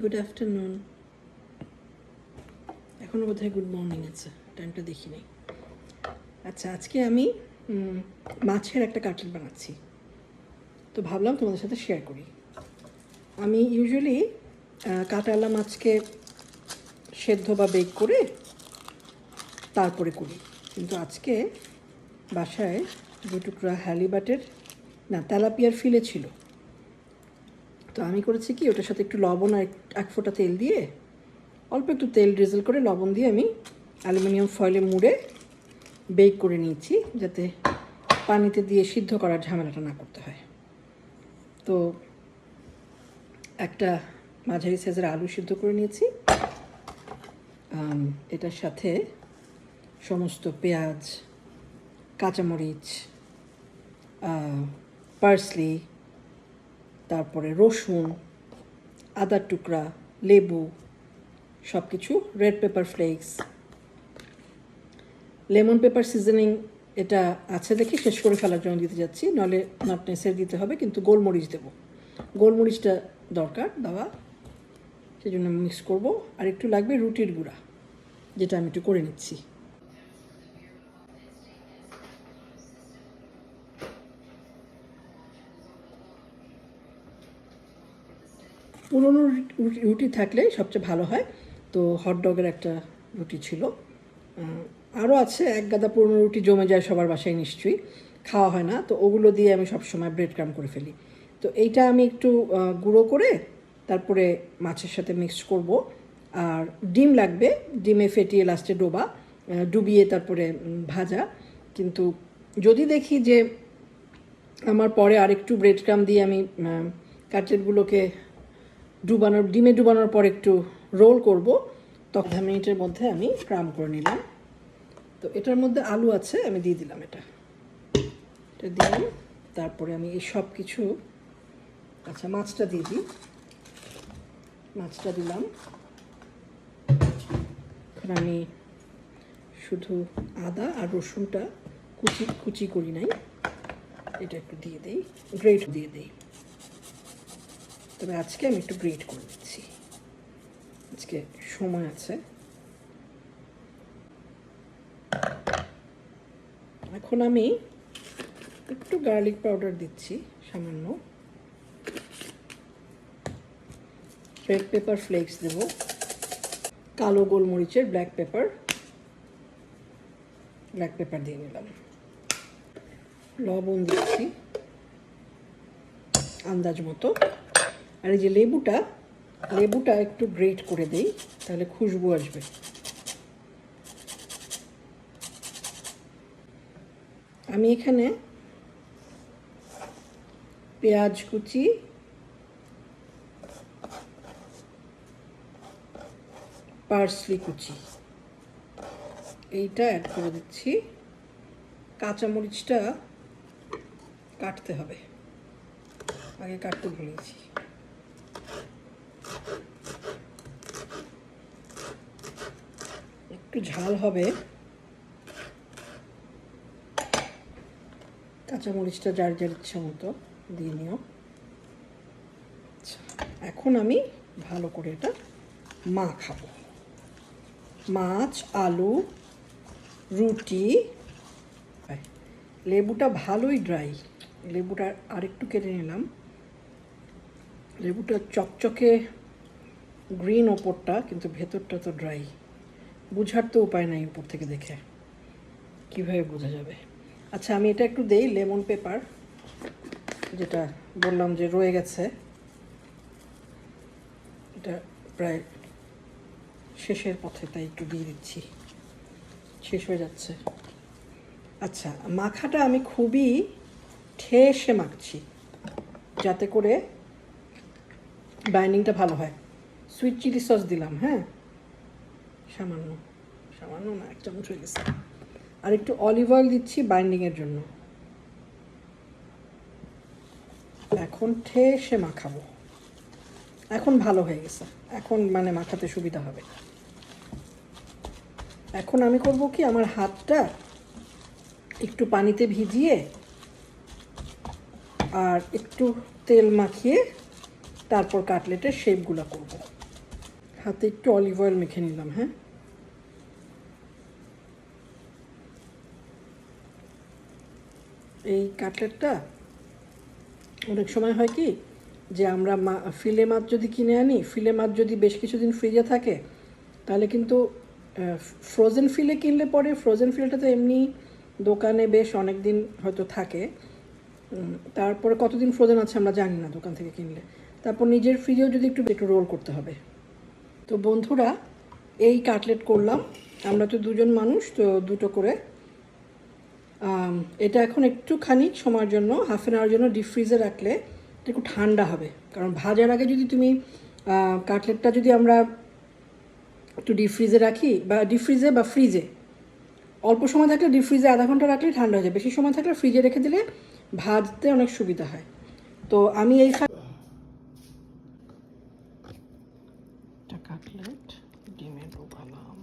Good afternoon. এখনও বোধহয় good morning আছে, টাইমটা দেখি নাই। আচ্ছা, আজকে আমি মাছের একটা কাটলেট বানাচ্ছি, তো ভাবলাম তোমাদের সাথে শেয়ার করি। আমি ইউজুয়ালি কাটালা মাছকে সেদ্ধ বা বেক করে তারপরে করি, কিন্তু আজকে বাসায় দু টুকরা হ্যালিবাটের তেলাপিয়ার ফিলে ছিল, তো আমি করেছি কি, ওটার সাথে একটু লবণ আর এক ফোঁটা তেল দিয়ে, অল্প একটু তেল ড্রিজল করে লবণ দিয়ে আমি অ্যালুমিনিয়াম ফয়েলে মুড়ে বেক করে নিয়েছি, যাতে পানিতে দিয়ে সিদ্ধ করার ঝামেলাটা না করতে হয়। তো একটা মাঝারি সাইজের আলু সিদ্ধ করে নিয়েছি, এটার সাথে সমস্ত পেঁয়াজ, কাঁচামরিচ, পার্সলি, তারপরে রসুন, আদার টুকরা, লেবু, সব কিছু, red pepper flakes, lemon pepper seasoning এটা আছে দেখি শেষ করে ফেলার জন্য দিতে যাচ্ছি, নাহলে নট নেসেসারি দিতে হবে, কিন্তু গোলমরিচ দেবো, গোলমরিচটা দরকার দেওয়া, সেই জন্য মিক্স করবো। আর একটু লাগবে রুটির গুঁড়া, যেটা আমি একটু করে নিচ্ছি। পুরনো রুটি থাকলে সবচেয়ে ভালো হয়, তো হটডগের একটা রুটি ছিল, আরও আছে এক গাদা পুরনো রুটি জমে যায় সবার বাসায় নিশ্চয়ই, খাওয়া হয় না, তো ওগুলো দিয়ে আমি সবসময় ব্রেড ক্রাম্ব করে ফেলি। তো এইটা আমি একটু গুঁড়ো করে তারপরে মাছের সাথে মিক্স করব। আর ডিম লাগবে, ডিমে ফেটিয়ে লাস্টে ডুবিয়ে তারপরে ভাজা। কিন্তু যদি দেখি যে আমার পরে আরেকটু ব্রেড ক্রাম্ব দিয়ে আমি কাটলেটগুলোকে ডিমে ডুবানোর পর একটু রোল করব, তখন 10 মিনিটের মধ্যে আমি ক্রাম্ব করে নিলাম। তো এটার মধ্যে আলু আছে, আমি দিয়ে দিলাম, এটা দিলাম। তারপরে আমি এই সব কিছু, আচ্ছা মাছটা দিয়ে দিই, মাছটা দিলাম। এখন আমি শুধু আদা আর রসুনটা কুচি করি নাই, এটা একটু দিয়ে দিই, গ্রেট দিয়ে দিই। তবে আজকে আমি একটু গ্রেট করে দিচ্ছি, আজকে সময় আছে। এখন আমি একটু গার্লিক পাউডার দিচ্ছি সামান্য, রেড পেপার ফ্লেক্স দেব, কালো গোলমরিচের ব্ল্যাক পেপার দিয়ে নিলাম, লবণ দিচ্ছি আন্দাজ মতো। আর এই যে লেবুটা একটু গ্রেট করে দেই, তাহলে খুশবু আসবে। আমি এখানে পেঁয়াজ কুচি, পার্সলি কুচি এইটা অ্যাড করে দিচ্ছি। কাঁচামরিচটা কাটতে হবে, আগে কাটতে ভুলেছি। একটু ঝাল হবে, কাঁচামরিচটা যার ইচ্ছা মতো দিয়ে নিও। আচ্ছা, এখন আমি ভালো করে এটা মাখাবো, মাছ, আলু, রুটি। লেবুটা ভালোই ড্রাই, লেবুটা আরেকটু কেটে নিলাম। লেবুটা চকচকে গ্রিন ওপরটা, কিন্তু ভেতরটা তো ড্রাই, বুঝার তো উপায় নাই উপর থেকে দেখে, কীভাবে বোঝা যাবে। আচ্ছা, আমি এটা একটু দেই লেমন পেপার, যেটা বললাম যে রয়ে গেছে, এটা প্রায় শেষের পথে, তাই একটু দিয়ে দিচ্ছি, শেষ হয়ে যাচ্ছে। আচ্ছা, মাখাটা আমি খুবই ঠেসে মাখছি, যাতে করে বাইন্ডিংটা ভালো হয়। সুইট চিলি সস দিলাম, হ্যাঁ সামান্য না, 1 চামচ হয়ে গেছে। আর একটু অলিভ অয়েল দিচ্ছি বাইন্ডিংয়ের জন্য। এখন ঠেসে মাখাবো, এখন ভালো হয়ে গেছে, এখন মানে মাখাতে সুবিধা হবে। এখন আমি করব কি, আমার হাতটা একটু পানিতে ভিজিয়ে আর একটু তেল মাখিয়ে তারপর কাটলেটের শেপগুলো করব। হাতে একটু অলিভ অয়েল মেখে নিলাম। হ্যাঁ, এই কাটলেটটা অনেক সময় হয় কি যে আমরা ফিলে মাছ যদি কিনে আনি, ফিলে মাছ যদি বেশ কিছুদিন ফ্রিজে থাকে তাহলে কিন্তু ফ্রোজেন ফিলে কিনলে পরে ফ্রোজেন ফিলেটা তো এমনি দোকানে বেশ অনেক দিন হয়তো থাকে, তারপরে কতদিন ফ্রোজেন আছে আমরা জানি না দোকান থেকে কিনলে। তারপর নিজের ফ্রিজেও যদি একটু একটু রোল করতে হবে। তো বন্ধুরা, এই কাটলেট করলাম, আমরা তো দুজন মানুষ, তো দুটো করে। এটা এখন একটুখানি সময়ের জন্য, হাফ অ্যান আওয়ার জন্য ডিপ ফ্রিজে রাখলে এটা একটু ঠান্ডা হবে। কারণ ভাজার আগে যদি তুমি কাটলেটটা যদি আমরা একটু ডিপ ফ্রিজে রাখি, বা ডিপ ফ্রিজে বা ফ্রিজে অল্প সময় থাকলে ডিপ ফ্রিজে আধা ঘন্টা রাখলে ঠান্ডা হয়ে যায়, বেশি সময় থাকলে ফ্রিজে রেখে দিলে ভাজতে অনেক সুবিধা হয়। তো আমি এই কাটলেট ডিমে ডোবালাম।